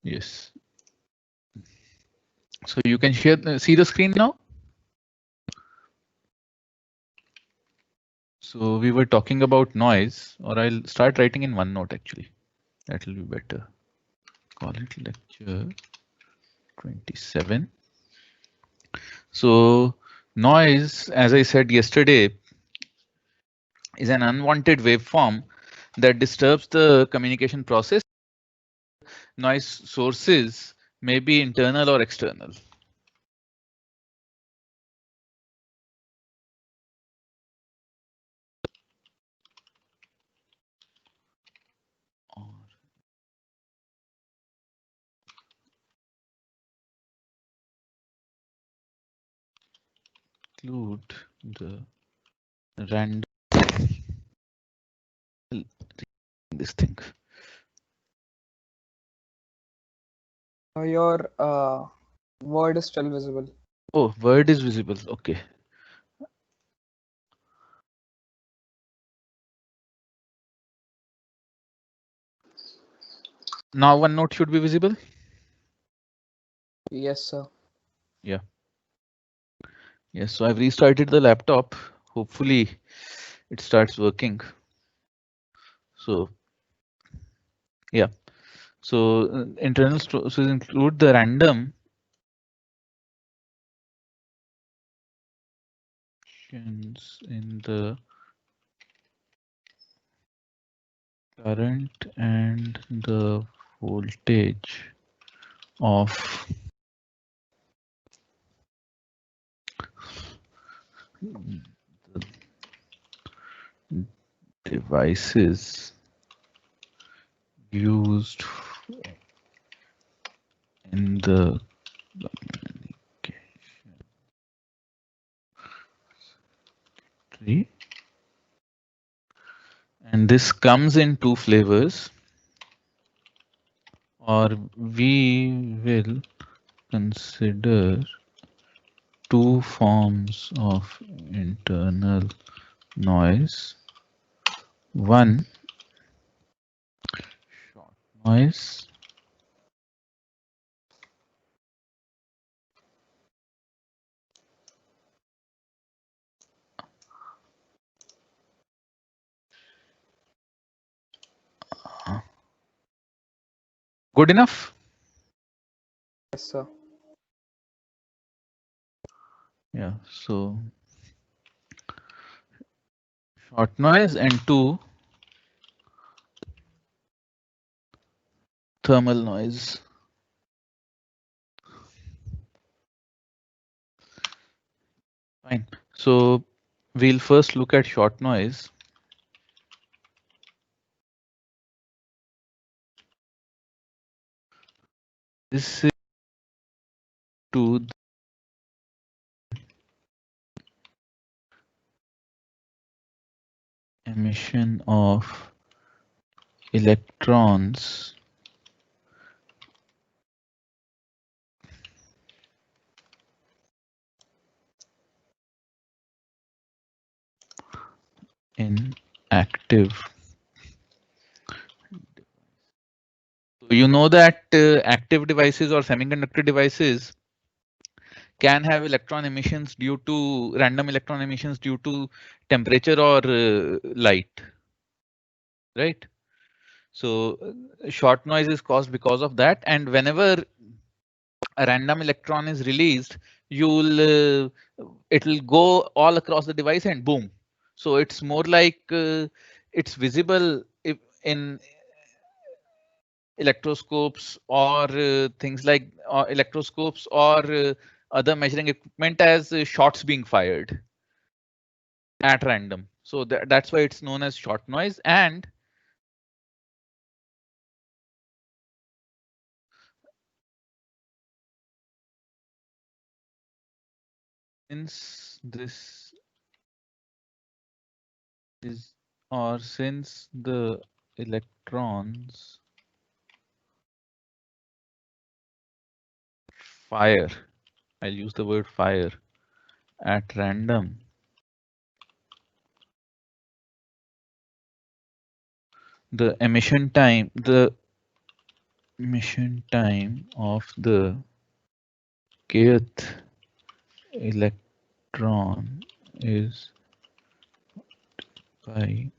Yes. So you can see the screen now. So we were talking about noise, or I'll start writing in OneNote actually. That will be better. Call it lecture 27. So noise, as I said yesterday, is an unwanted waveform that disturbs the communication process. Noise sources may be internal or external. Include the random this thing. Your word is still visible. Oh, word is visible. Okay. Now OneNote should be visible. Yes, sir. Yeah. Yes. So I've restarted the laptop. Hopefully it starts working. So yeah. So internal sources include the random in the current and the voltage of the devices used in the communication tree. And this comes in two flavors, or we will consider two forms of internal noise. One, short noise, good enough? Yes, sir. Yeah, so short noise, and two, thermal noise. Fine. So we'll first look at short noise. This is to the emission of electrons in active. You know that active devices or semiconductor devices can have electron emissions due to random electron emissions due to temperature or light, right? So short noise is caused because of that, and whenever a random electron is released, it will go all across the device and boom. So it's more like it's visible if in electroscopes or things like electroscopes or other measuring equipment as shots being fired at random. So that's why it's known as short noise. And since this is, or since the electrons fire, I'll use the word fire at random, the emission time, the emission time of the kth electron is by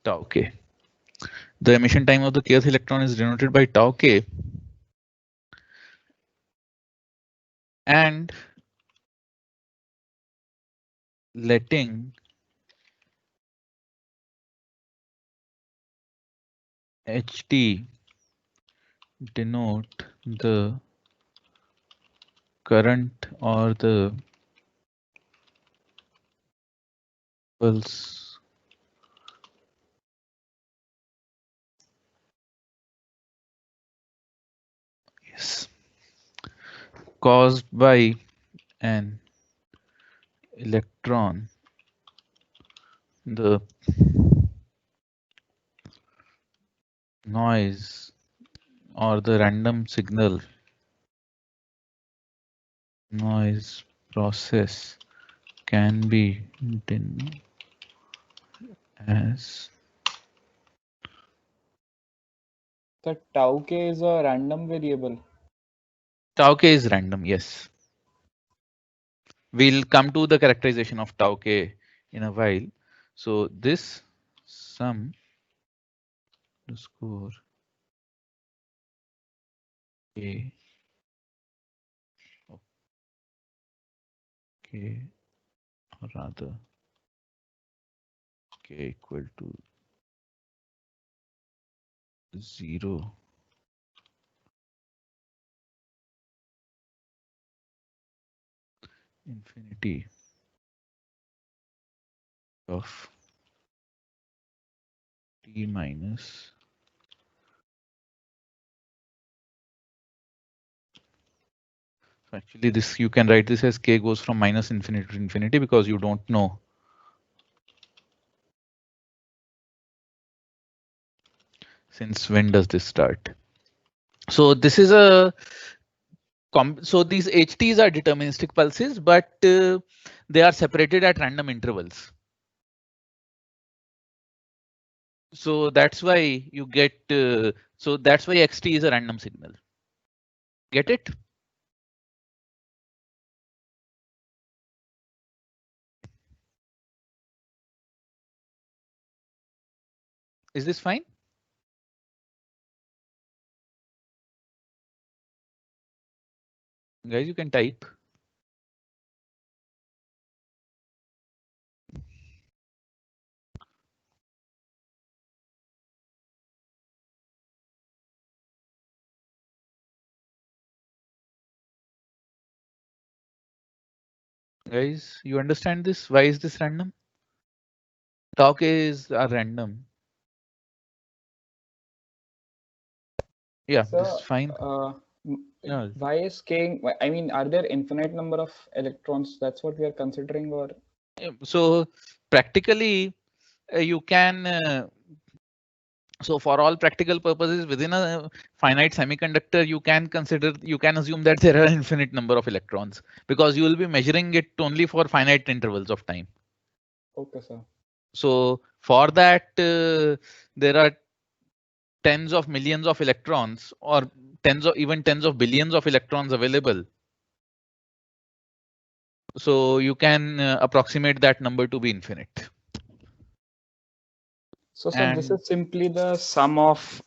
tau k. The emission time of the kth electron is denoted by tau k, and letting ht denote the current or the pulse yes, caused by an electron, the noise or the random signal noise process can be denoted as The tau k is a random variable. tau k is random. Yes, we'll come to the characterization of tau k in a while. So this sum underscore k, okay, or rather k equal to 0 infinity of t minus so actually this you can write this as k goes from minus infinity to infinity because you don't know since when does this start. So this is a so these HTs are deterministic pulses, but they are separated at random intervals. So that's why you get so that's why XT is a random signal. Get it? Is this fine? Guys, you can type. Guys, you understand this? Why is this random? Talk is are random. Yeah, So, this is fine. Yeah. why is k? I mean, are there infinite number of electrons? That's what we are considering, or So practically you can so for all practical purposes within a finite semiconductor you can assume that there are infinite number of electrons because you will be measuring it only for finite intervals of time. okay, sir. So for that there are tens of millions of electrons or tens of billions of electrons available. So you can approximate that number to be infinite. So, sir, this And is simply the sum of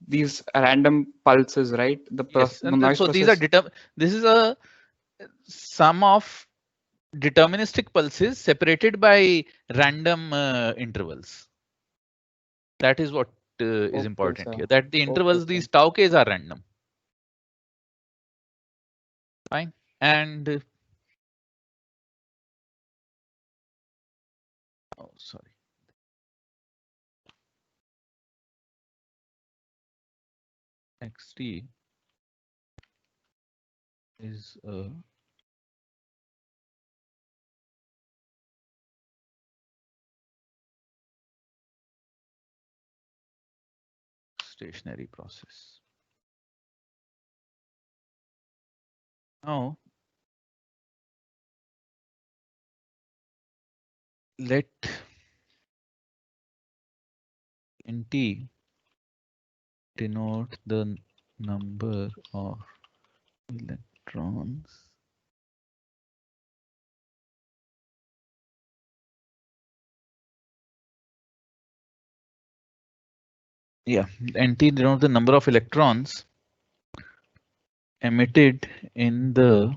these random pulses, right? yes, The and noise so these are process. this is a sum of deterministic pulses separated by random intervals. That is what is Okay, important sir. here. That the Okay, intervals, sir. these tau k's are random. Fine. And oh, sorry. XT is a stationary process. Now, let NT denote the number of electrons NT denotes the number of electrons emitted in the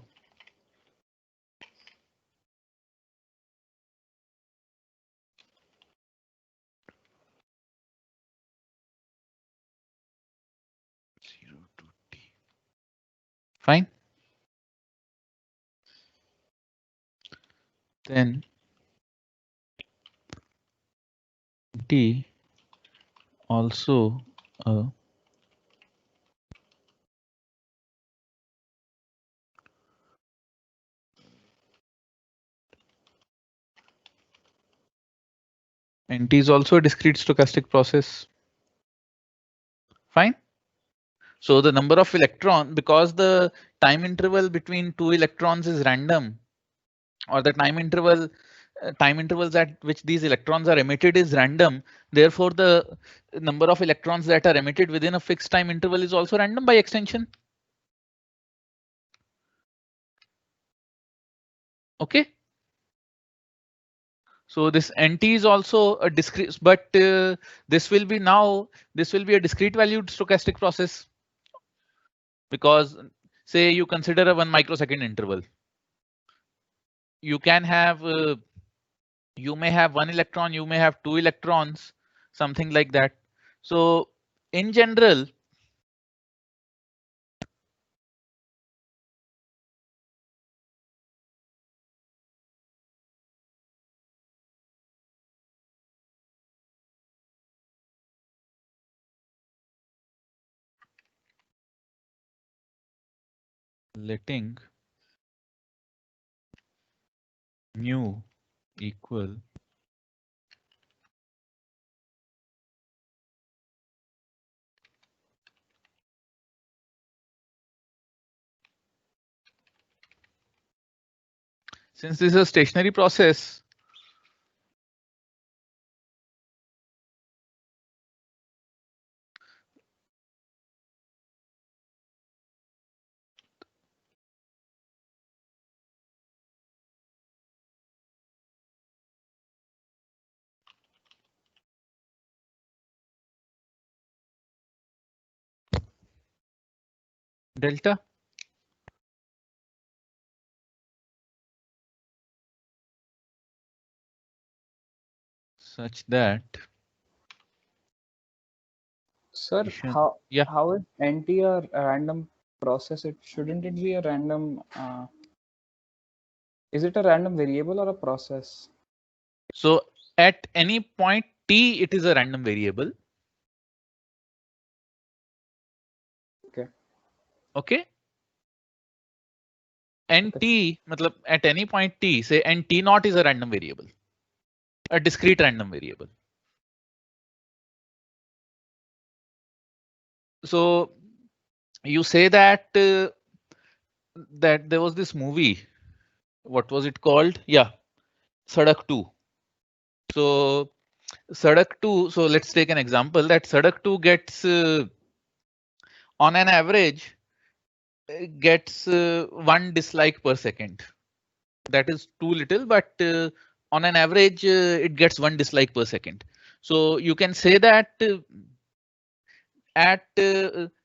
fine. Then T also NT is also a discrete stochastic process. Fine. So the number of electron, because the time interval between two electrons is random, or the time intervals at which these electrons are emitted is random. Therefore, the number of electrons that are emitted within a fixed time interval is also random by extension. OK. So this NT is also a discrete, but this will be a discrete valued stochastic process. Because say you consider a 1 microsecond interval. You can have you may have 1 electron, you may have 2 electrons, something like that. So in general, letting mu equal since this is a stationary process, delta such that Sir, should, how is NT a random process? Shouldn't it be a random? Is it a random variable or a process? So at any point t, it is a random variable. Okay. Okay. NT, matlab at any point t, say NT naught is a random variable, a discrete random variable. So you say that that there was this movie. What was it called? Yeah, Sadak 2. So Sadak 2. So let's take an example that Sadak 2 gets on an average gets 1 dislike per second. That is too little, but on an average it gets 1 dislike per second. So you can say that at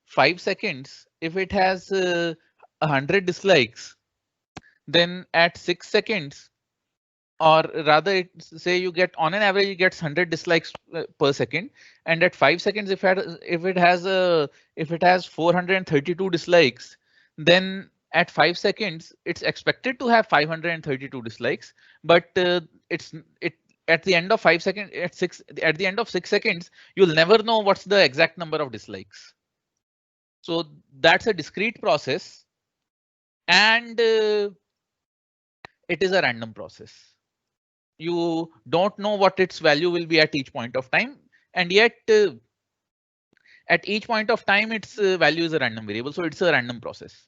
5 seconds, if it has 100 dislikes, then at 6 seconds, or rather say you get on an average it gets 100 dislikes per second, and at 5 seconds if it has 432 dislikes, then at 5 seconds it's expected to have 532 dislikes, but it's it at the end of 5 seconds, at the end of 6 seconds you'll never know what's the exact number of dislikes. So that's a discrete process, and it is a random process. You don't know what its value will be at each point of time, and yet at each point of time its value is a random variable, so it's a random process.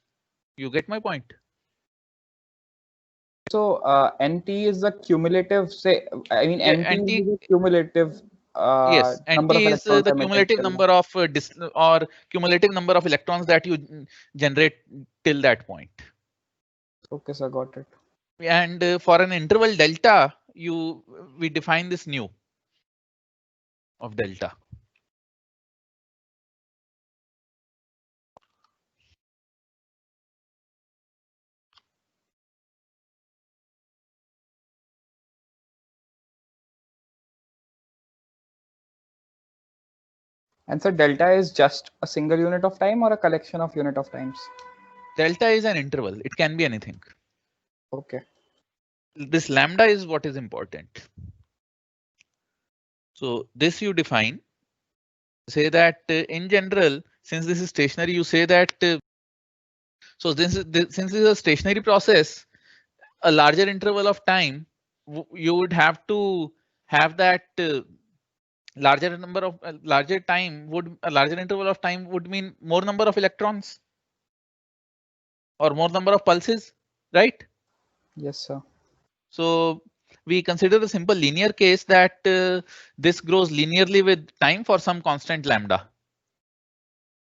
You get my point? So NT is the cumulative, say, I mean, Yeah, NT is NT. the cumulative Yes, number of NT is electrons the emitted cumulative till now. number of or cumulative number of electrons that you generate till that point. Okay, sir, got it. And for an interval delta, we define this nu of delta. And so delta is just a single unit of time or a collection of unit of times? Delta is an interval. It can be anything. Okay. This lambda is what is important. So this you define. Say that in general, since this is stationary, you say that so since this is a stationary process, a larger interval of time, you would have to have that larger number of larger time would a larger interval of time would mean more number of electrons or more number of pulses, right? Yes, sir. So we consider a simple linear case that this grows linearly with time for some constant lambda.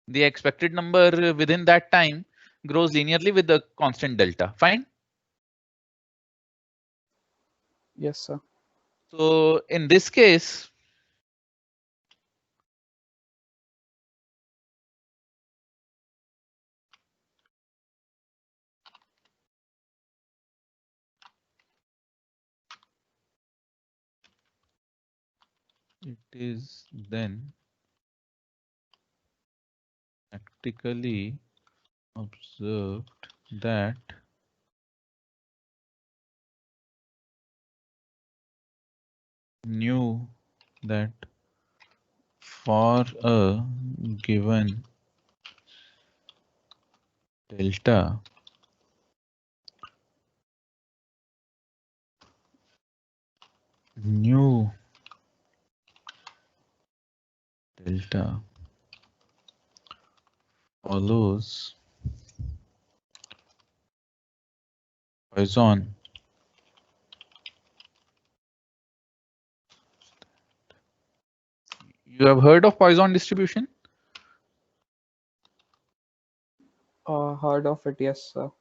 The expected number within that time grows linearly with the constant delta. Fine. Yes, sir. So in this case, it is then practically observed that nu that for a given delta nu delta follows Poisson You have heard of Poisson distribution? Heard of it, yes, sir.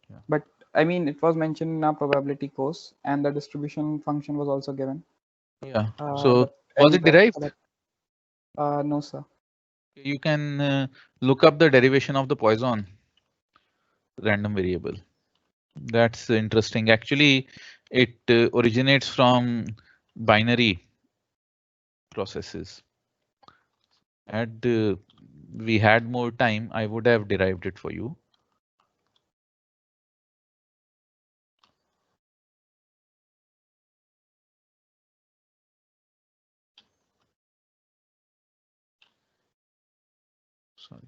Yeah. But I mean, it was mentioned in our probability course, and the distribution function was also given. Yeah. So But was any it question derived? for that? No, sir. You can look up the derivation of the Poisson random variable. That's interesting. Actually, it originates from binary processes. Had we had more time, I would have derived it for you. Sorry.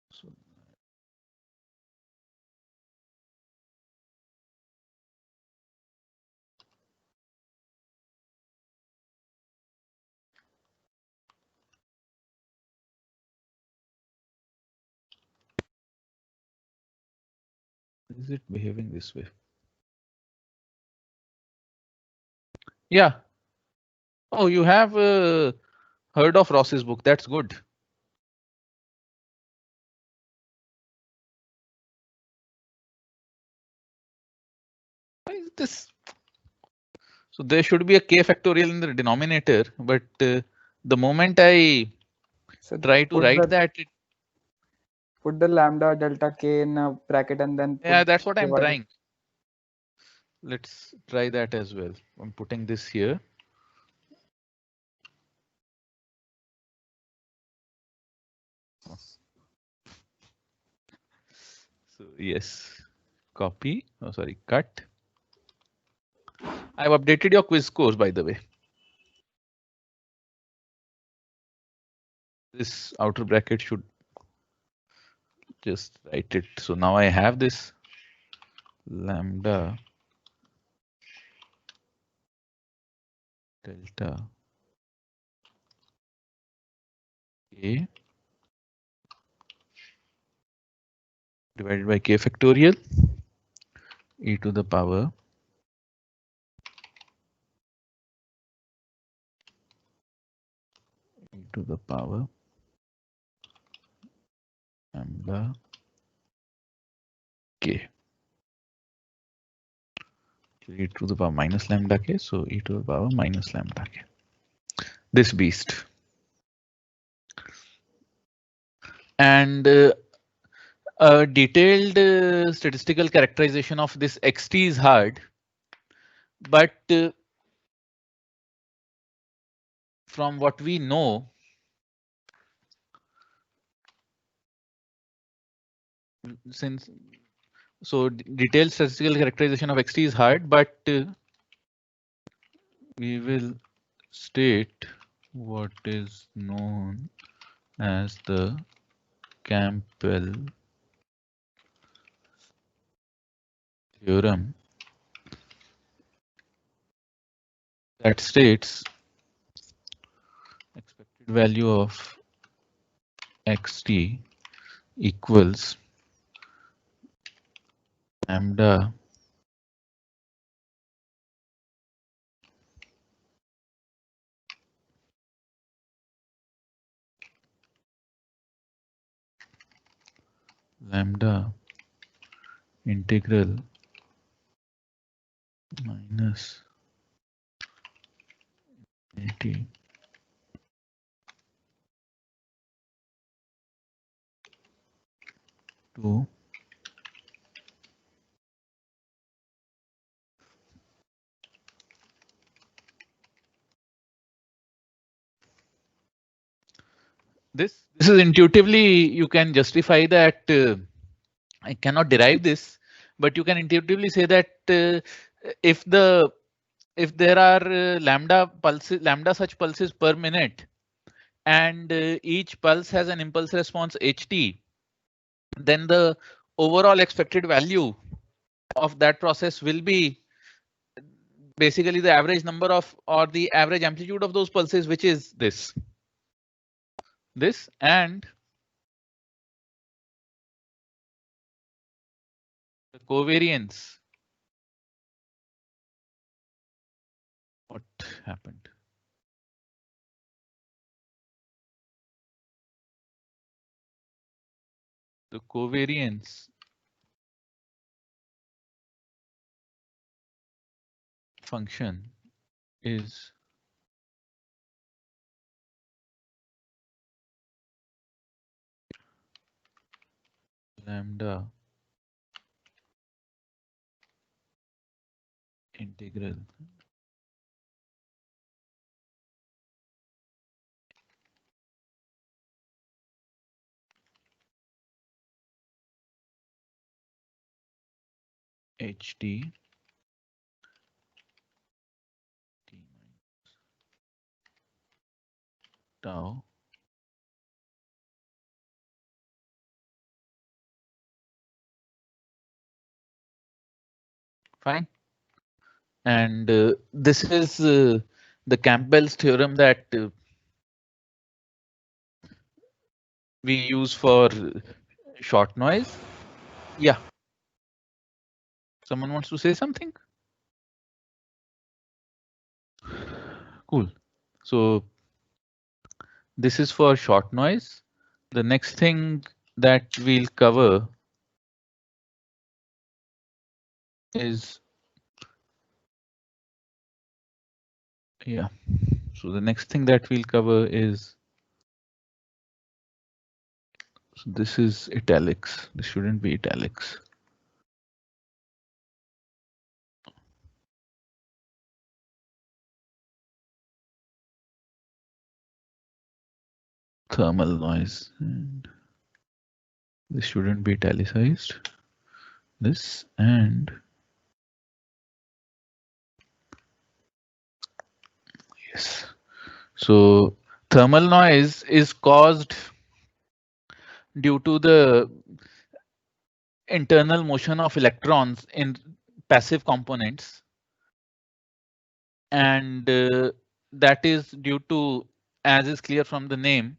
So is it behaving this way? Yeah. Oh, you have heard of Ross's book. That's good. Why is this? So there should be a k factorial in the denominator, but the moment I So try to write that, put the lambda delta k in a bracket and then put yeah, that's what I'm divide it. trying. Let's try that as well. I'm putting this here. So yes, copy. Oh, sorry, cut. I've updated your quiz course, by the way. This outer bracket should just write it. So now I have this lambda delta k divided by k factorial e to the power lambda k. E to the power minus lambda k, so e to the power minus lambda k. This beast. And a detailed statistical characterization of this xt is hard, but from what we know, since detailed statistical characterization of xt is hard, but we will state what is known as the Campbell theorem that states expected value of xt equals lambda integral minus infinity to this is intuitively you can justify that. I cannot derive this, but you can intuitively say that if there are lambda such pulses per minute, and each pulse has an impulse response ht, then the overall expected value of that process will be basically the average number of, or the average amplitude of those pulses, which is this and the covariance. What happened? The covariance function is lambda integral ht tau fine. And this is the Campbell's theorem that we use for short noise. Yeah. Someone wants to say something? Cool. So this is for short noise. The next thing that we'll cover is, yeah. So the next thing that we'll cover is, so this is italics. This shouldn't be italics. Thermal noise. And this shouldn't be italicized. This and yes. So thermal noise is caused due to the internal motion of electrons in passive components, and that is due to, as is clear from the name,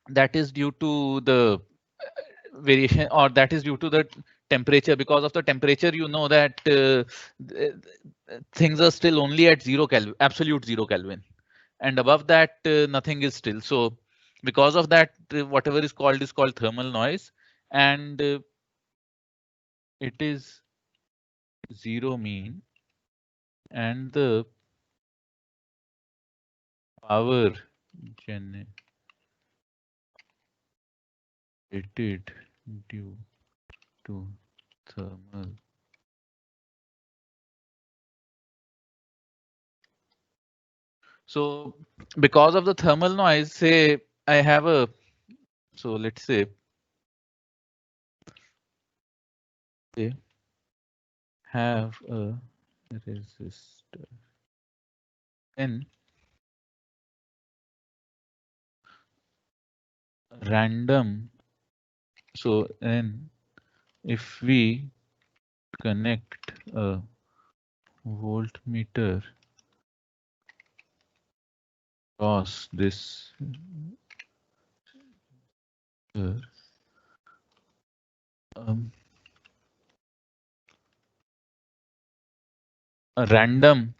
that is due to the variation, or that is due to the temperature. Because of the temperature, you know that things are still only at 0 Kelvin, absolute 0 Kelvin, and above that nothing is still. So because of that, whatever is called thermal noise, and it is zero mean, and the power generated due to thermal. So because of the thermal noise, say I have a, so let's say they have a resistor in random. So then if we connect a voltmeter across this um, a random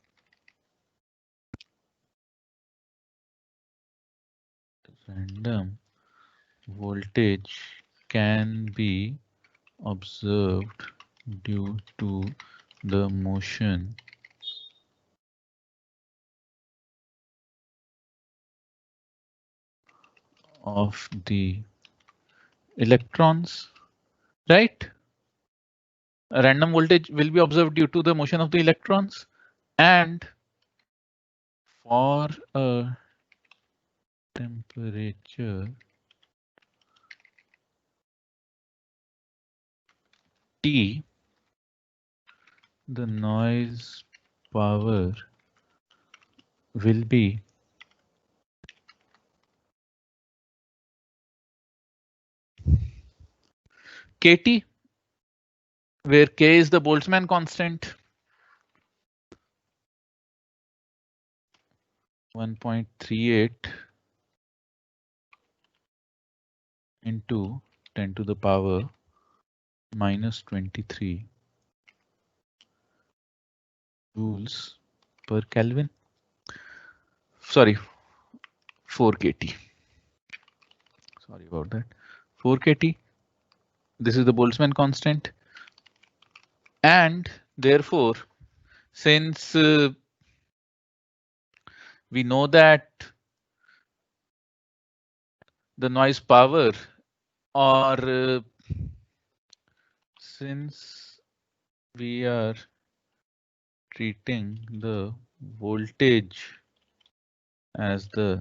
voltage can be observed due to the motion of the electrons, right? A random voltage will be observed due to the motion of the electrons, and for a temperature T, the noise power will be kT, where K is the Boltzmann constant, 1.38 into 10 to the power minus 23 joules per Kelvin. Sorry, 4 kT. Sorry about that. 4 kT. This is the Boltzmann constant. And therefore, since we know that the noise power, or since we are treating the voltage as the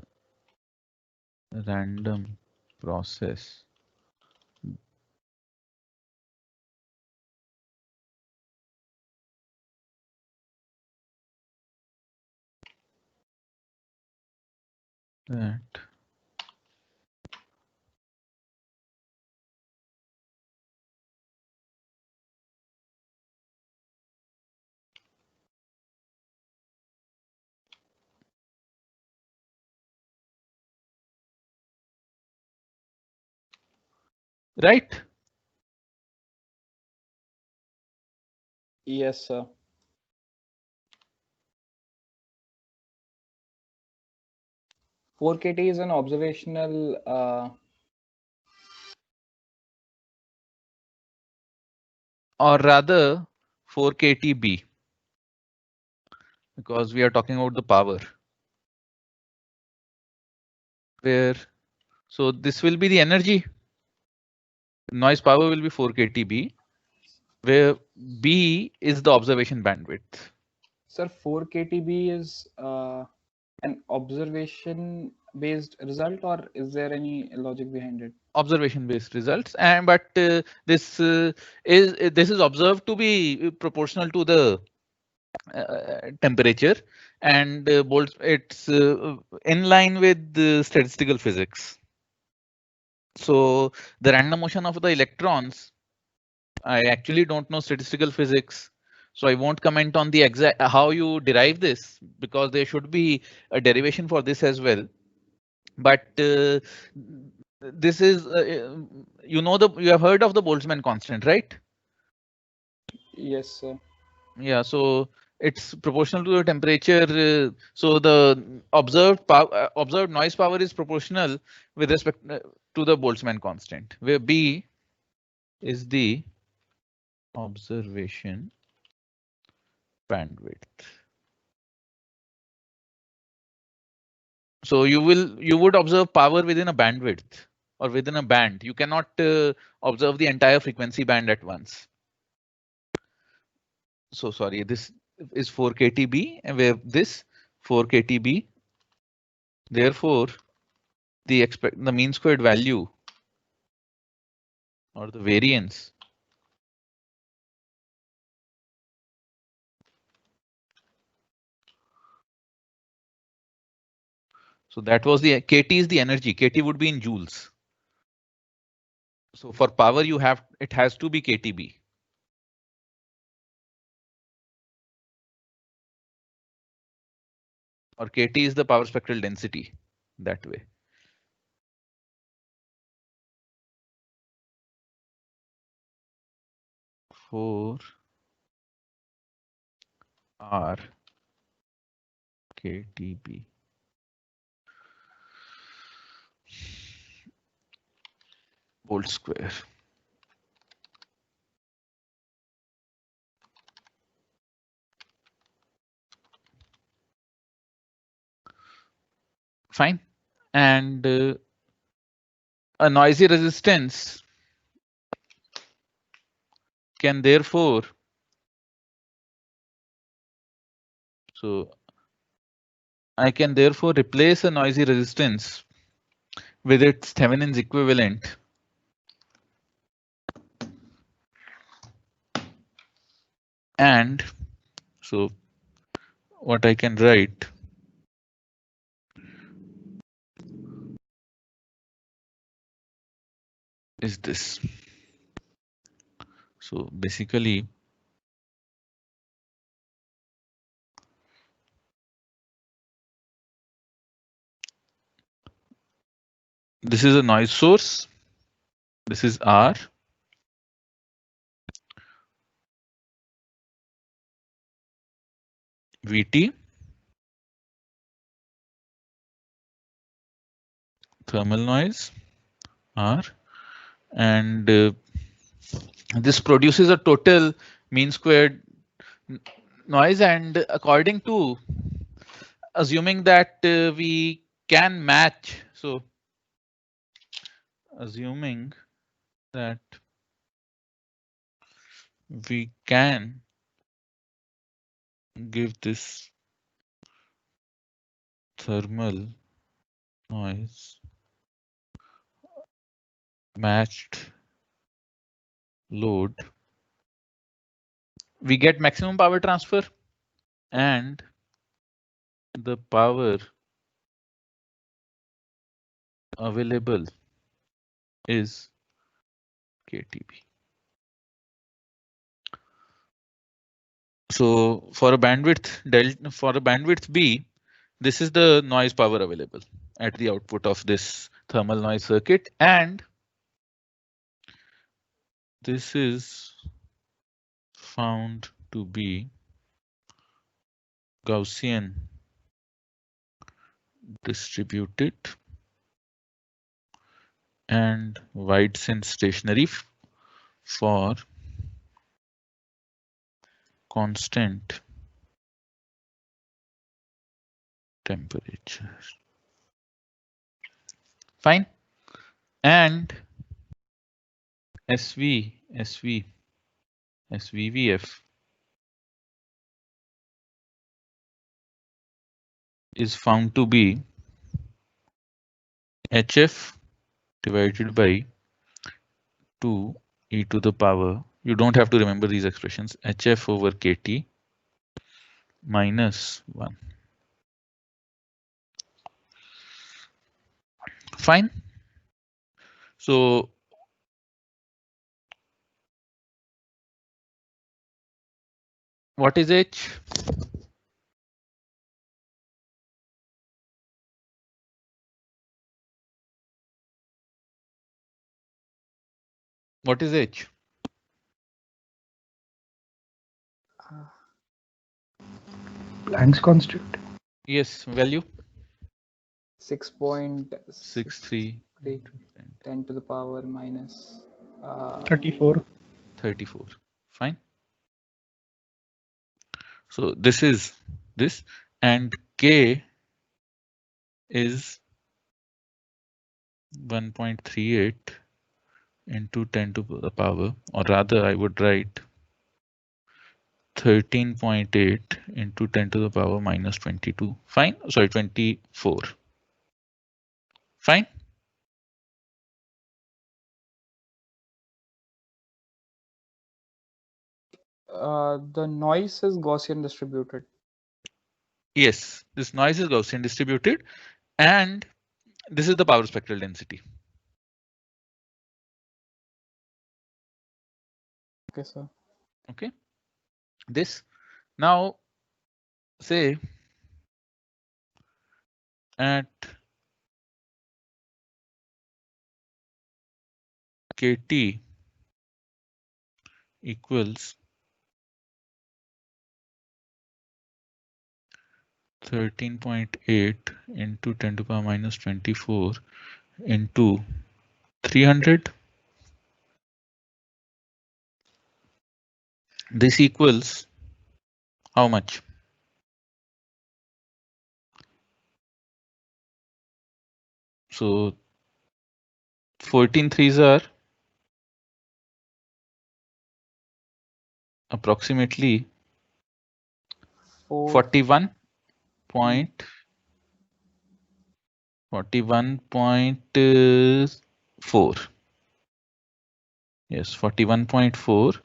random process, that right? Yes, sir. Four KT is an observational. Or rather 4 kTb, because we are talking about the power. Where, so this will be the energy. Noise power will be 4 kTb, where B is the observation bandwidth. Sir, 4 KTB is an observation based result, or is there any logic behind it? Observation based results, and but this is observed to be proportional to the temperature, and it's in line with the statistical physics. So the random motion of the electrons, I actually don't know statistical physics, so I won't comment on the exact how you derive this, because there should be a derivation for this as well. But This is, you have heard of the Boltzmann constant, right? Yes, sir. Yeah, so it's proportional to the temperature. So the observed noise power is proportional with respect to the Boltzmann constant, where B is the observation bandwidth. So you would observe power within a bandwidth or within a band. You cannot observe the entire frequency band at once. So sorry, this is 4 kTb, and where this 4 kTb. Therefore, the mean squared value or the variance so that was the kT is the energy. kT would be in joules. So for power it has to be kTb. Or kT is the power spectral density that way. For R kTb. Volt square. Fine. And a noisy resistance can therefore, so I can therefore replace a noisy resistance with its Thevenin's equivalent and so what I can write is this. So basically, this is a noise source. This is R. Vt. Thermal noise R. And this produces a total mean squared noise, and according to assuming that we can match, so assuming that we can give this thermal noise matched load, we get maximum power transfer, and the power available is kTb. So for a bandwidth B, this is the noise power available at the output of this thermal noise circuit, and this is found to be Gaussian distributed and wide-sense stationary for constant temperature. Fine. And SVVF is found to be HF divided by 2 e to the power. You don't have to remember these expressions. HF over KT minus 1. Fine. So what is H? What is H? Planck's constant. Yes, value 6.63 63 10 to the power minus 34. 34. Fine. So this is this, and K is 1.38 into 10 to the power, or rather I would write 13.8 into 10 to the power minus 22. Fine. Sorry, 24. Fine. the noise is Gaussian distributed. Yes, this noise is Gaussian distributed, and this is the power spectral density. Okay, sir. Okay. This now say at KT equals 13.8 into 10 to the power minus 24 into 300. This equals how much? So 14 threes are approximately 41.4. Yes, 41.4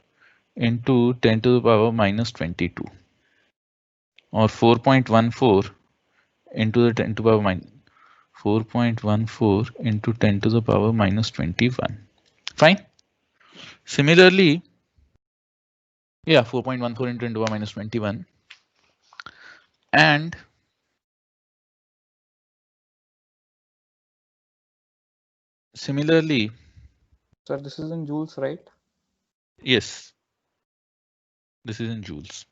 into 10 to the power minus 22, or 4.14 into the 10 to the power minus 4.14 into 10 to the power minus 21. Fine. Similarly, yeah, 4.14 into 10 to the power minus 21. And similarly, Sir, this is in joules, right? yes, this is in joules.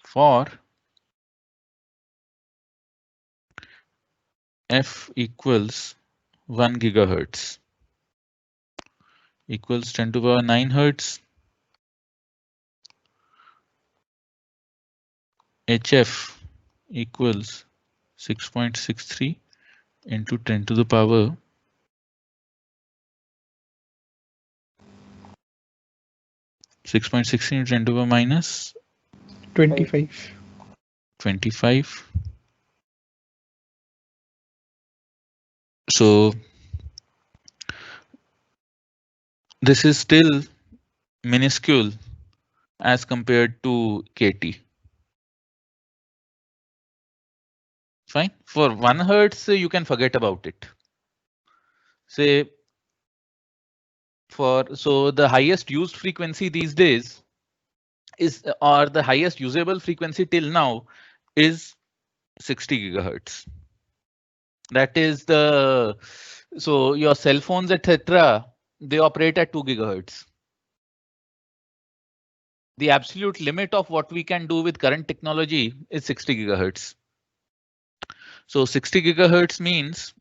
For F equals 1 gigahertz equals 10 to the power 9 hertz, HF equals 6.63 into 10 to the power 6.16 into 10 to the power minus 25. 25. So this is still minuscule as compared to KT. Fine. For 1 hertz, you can forget about it. Say so the highest used frequency these days is, or the highest usable frequency till now is 60 gigahertz. That is so your cell phones, etc., they operate at 2 gigahertz. The absolute limit of what we can do with current technology is 60 gigahertz. So 60 gigahertz means,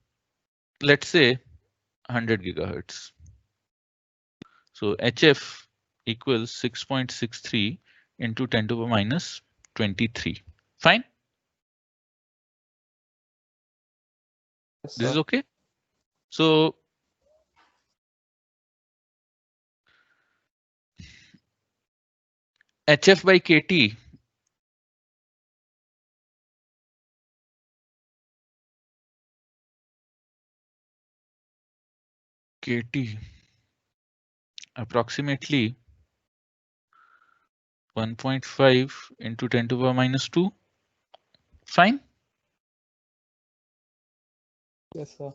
let's say 100 gigahertz. So HF equals 6.63 into 10 to the minus 23. Fine. Yes, This is sir. okay. So HF by KT approximately 1.5 into 10 to the power minus 2. Fine. Yes, sir.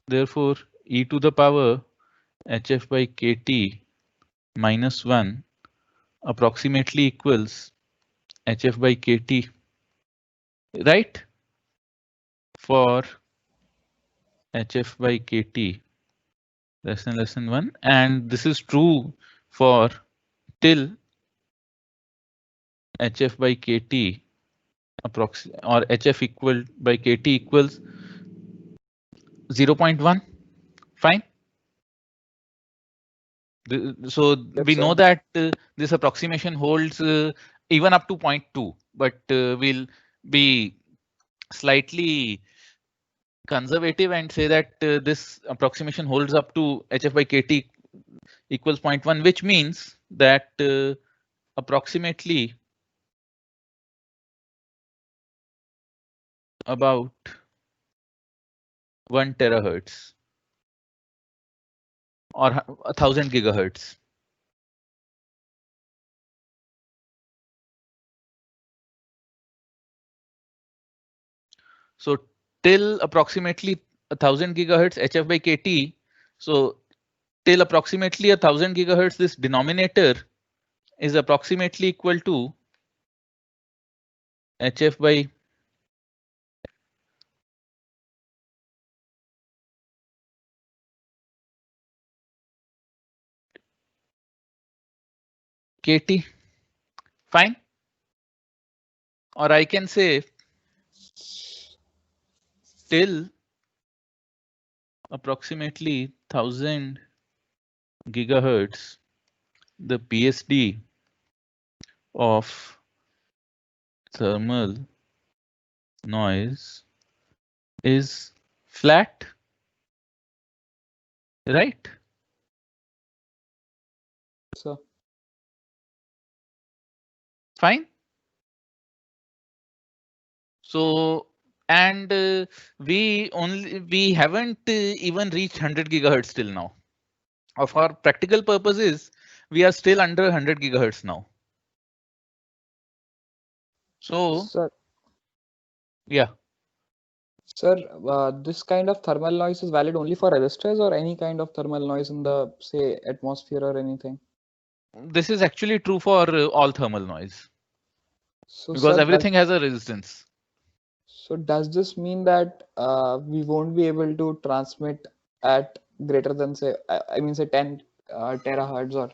Therefore, e to the power HF by KT minus 1 approximately equals HF by KT, right? For HF by KT less than 1, and this is true for till HF by KT or HF equal by KT equals 0.1. Fine. So Yes, we sir. know that this approximation holds even up to 0.2, but we'll be slightly conservative and say that this approximation holds up to HF by KT equals 0.1, which means that approximately about 1 terahertz or 1000 gigahertz. So till approximately 1000 gigahertz HF by KT. So till approximately 1000 gigahertz, this denominator is approximately equal to HF by KT. Fine. Or I can say till approximately 1000 gigahertz, the PSD of thermal noise is flat, right? So Fine. So and we haven't even reached 100 gigahertz till now. Of our practical purposes, we are still under 100 gigahertz now. So sir, yeah. sir, this kind of thermal noise is valid only for resistors or any kind of thermal noise in the, say, atmosphere or anything? This is actually true for all thermal noise So, because sir, everything has a resistance. so does this mean that we won't be able to transmit at greater than, say, I mean, say 10 terahertz or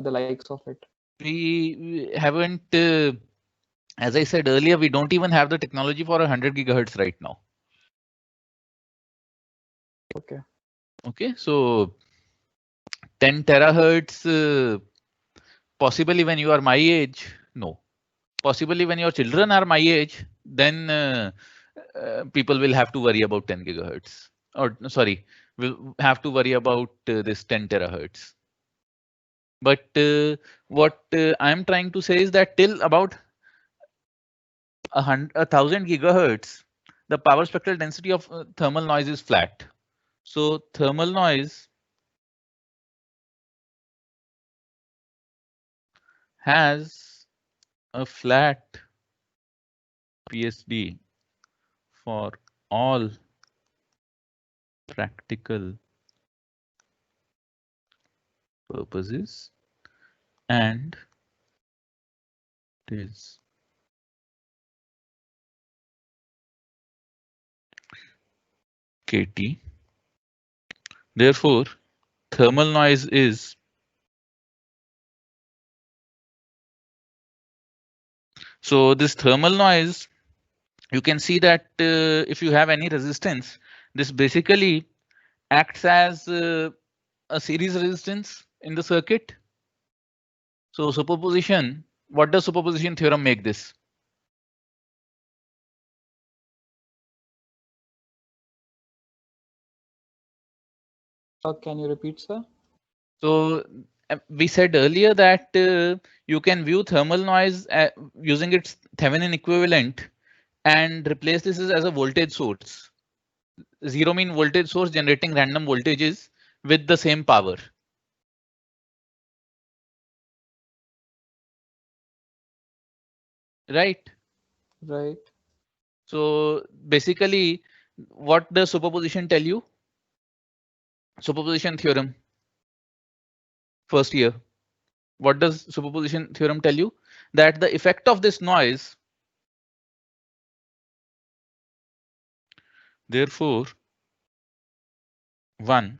the likes of it? We haven't, as I said earlier, we don't even have the technology for 100 gigahertz right now. Okay. Okay, so 10 terahertz, possibly when you are my age, no. Possibly when your children are my age, then people will have to worry about 10 gigahertz. Or sorry, will have to worry about this 10 terahertz. But what I'm trying to say is that till about 1000 gigahertz, the power spectral density of thermal noise is flat. So thermal noise has a flat PSD for all practical purposes, and it is KT. Therefore, thermal noise is so this thermal noise, you can see that if you have any resistance, this basically acts as a series resistance in the circuit. So superposition, what does superposition theorem make this? Can you repeat, sir? So we said earlier that you can view thermal noise using its Thevenin equivalent and replace this as a voltage source. Zero mean voltage source generating random voltages with the same power. Right? Right. So basically, what does superposition tell you? Superposition theorem. First year. What does superposition theorem tell you? That the effect of this noise, therefore, One,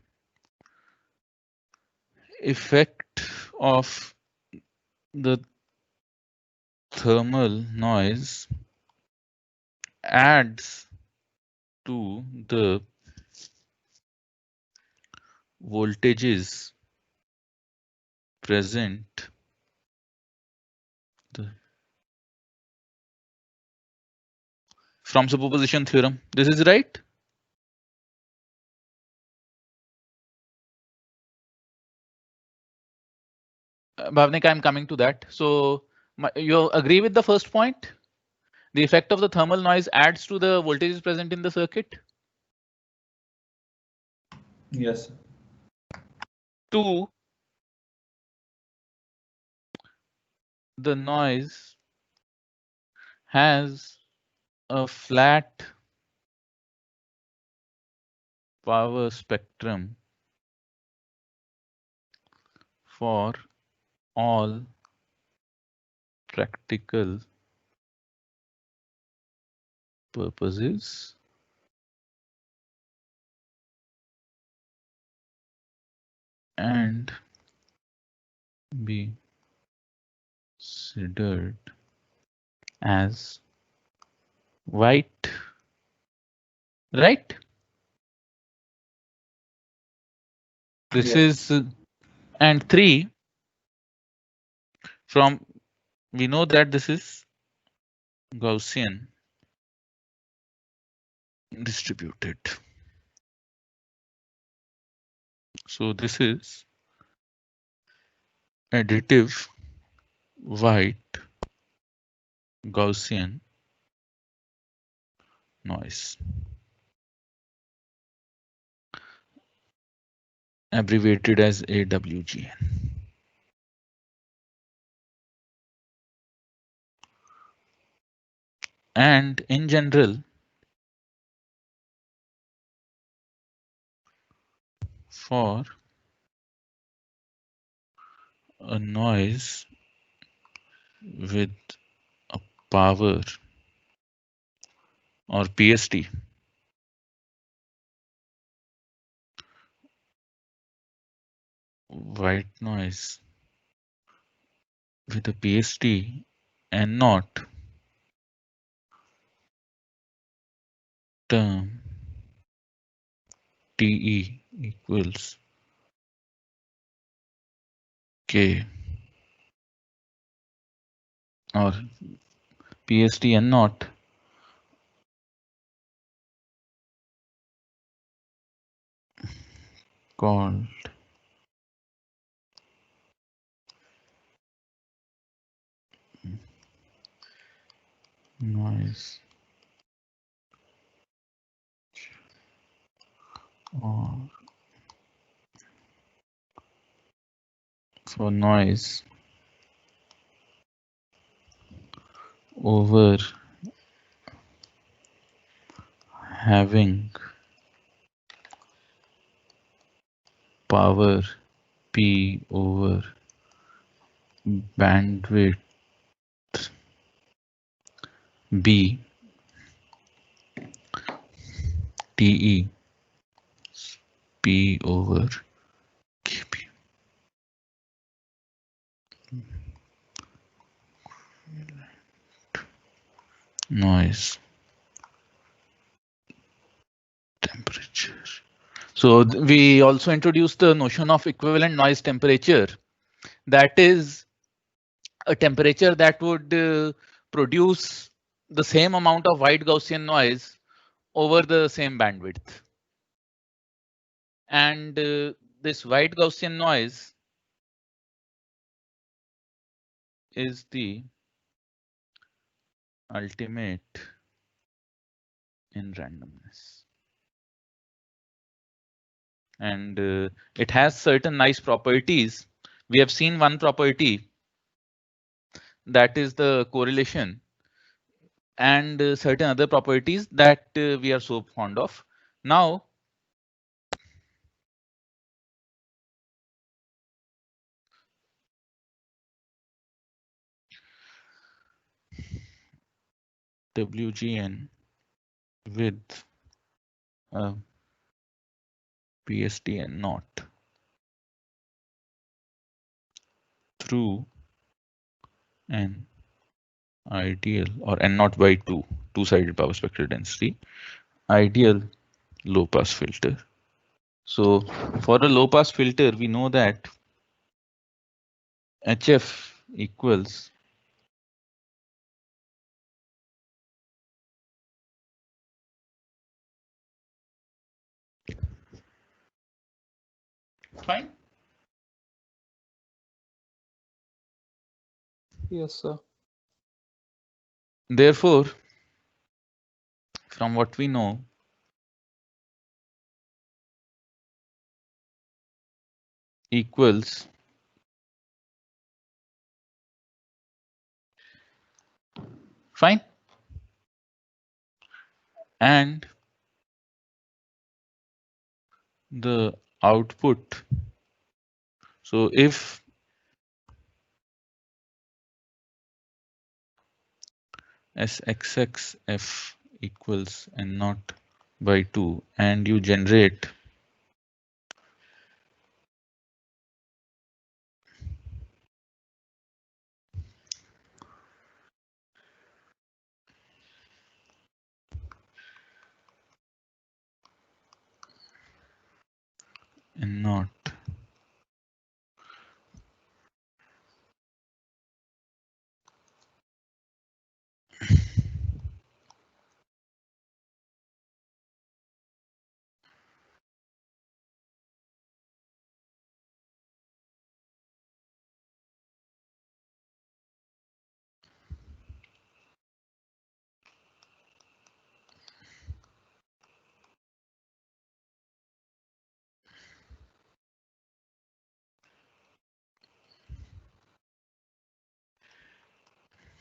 effect of the thermal noise adds to the voltages present from superposition theorem. This is right. Bhavnik, I'm coming to that. So you agree with the first point? The effect of the thermal noise adds to the voltages present in the circuit. Yes. 2, the noise has a flat power spectrum for all practical purposes and be considered as white, right? This Yes. is and 3, from we know that this is Gaussian distributed. So this is additive white Gaussian noise, abbreviated as AWGN. And in general, for a noise with a power or PST white noise with a PST and not term TE equals K or PST and not called noise or for noise over having power P over bandwidth B TE P over KP. Noise temperature. So we also introduced the notion of equivalent noise temperature. That is a temperature that would produce the same amount of white Gaussian noise over the same bandwidth. And this white Gaussian noise is the ultimate in randomness. And it has certain nice properties. We have seen one property, that is the correlation, and certain other properties that we are so fond of. Now, WGN with PST N naught through an ideal or N naught by 2, two-sided power spectral density, ideal low pass filter. So for a low pass filter, we know that HF equals fine. Yes, sir. Therefore, from what we know, equals fine, and the output. So if SXXF equals N naught by 2 and you generate N naught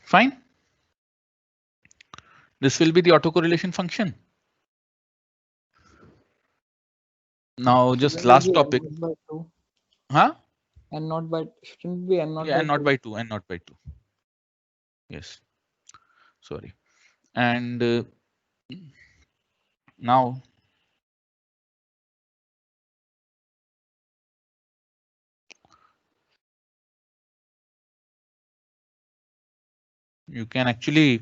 fine. This will be the autocorrelation function. Now just Shouldn't it last be topic. N naught by 2? Huh? N naught by, shouldn't it be N naught Yeah, by N naught 2? by 2, N naught by 2. Yes, sorry. And now you can actually,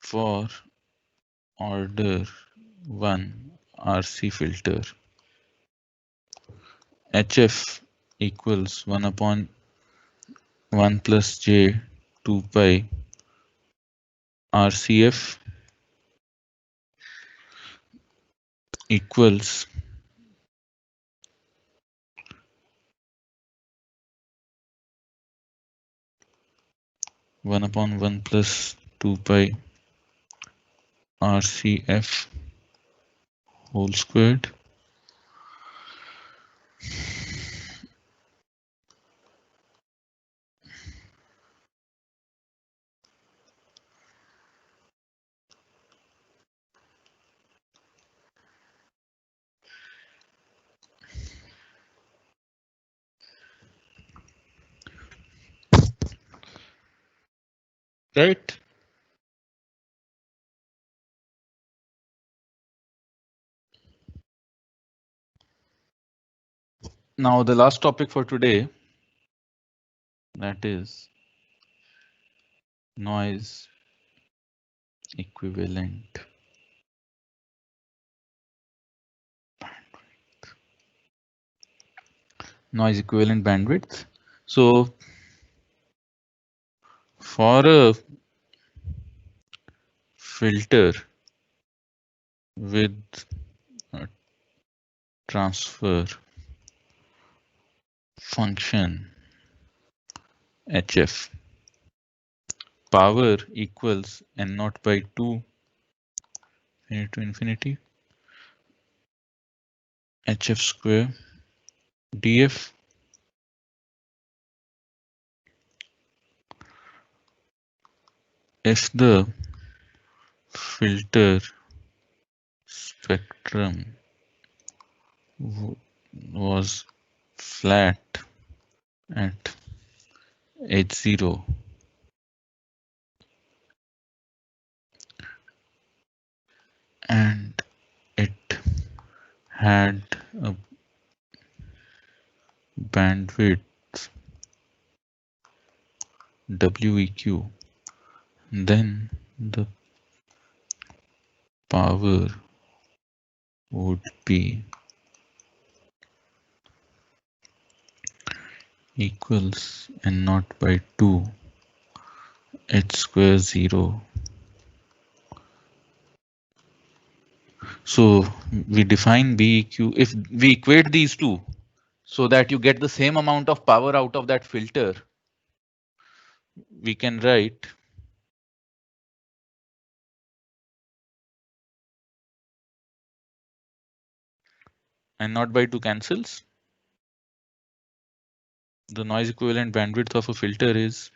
for order 1 RC filter, HF equals 1 upon 1 plus J 2 pi RCF equals 1 upon 1 plus 2 pi RCF whole squared. Right? Now the last topic for today, that is noise equivalent bandwidth. So for a filter with a transfer function HF, power equals N naught by 2 infinity to infinity HF square DF. If the filter spectrum was flat at H0 and it had a bandwidth WEQ, then the power would be equals n0 by 2 h square 0. So we define BEQ, if we equate these two so that you get the same amount of power out of that filter, we can write n0 by 2 cancels. The noise equivalent bandwidth of a filter is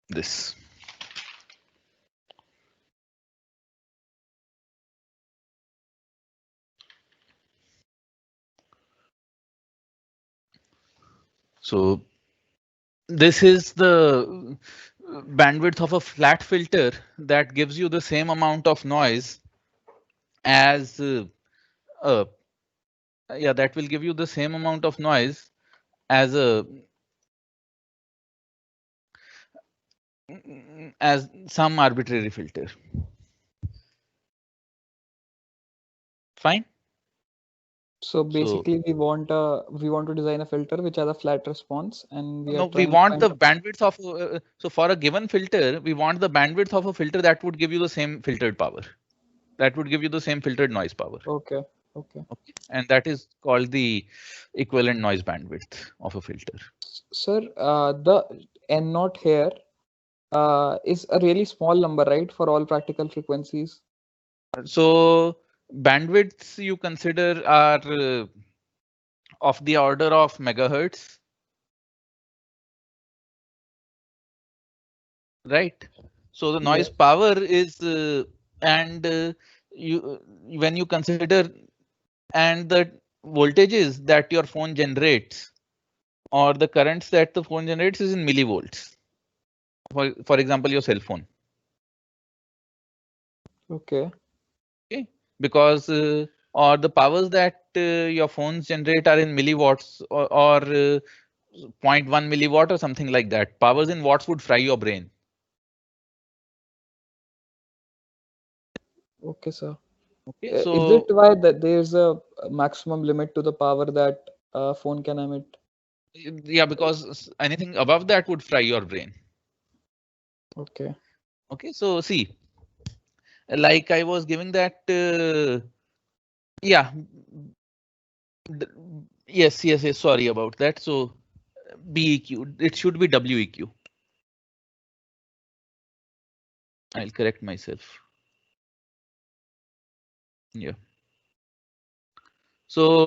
this. So this is the bandwidth of a flat filter that gives you the same amount of noise as yeah, that will give you the same amount of noise as some arbitrary filter. Fine. So basically, we want to design a filter which has a flat response, and we are we trying want to the bandwidth of so for a given filter, we want the bandwidth of a filter that would give you the same filtered power. That would give you the same filtered noise power. Okay. And that is called the equivalent noise bandwidth of a filter. Sir, the n0 here is a really small number, right, for all practical frequencies? So bandwidths you consider are of the order of megahertz, right? So the noise power is when you consider and the voltages that your phone generates or the currents that the phone generates is in millivolts. For example, your cell phone. Okay. Because or the powers that your phones generate are in milliwatts or 0.1 milliwatt or something like that. Powers in watts would fry your brain. Okay, sir. Okay, so is it why that there's a maximum limit to the power that a phone can emit? Yeah, because anything above that would fry your brain. Okay. Okay, so see, like I was giving that, yeah, yes, sorry about that. So BEQ, it should be WEQ. I'll correct myself. Yeah. So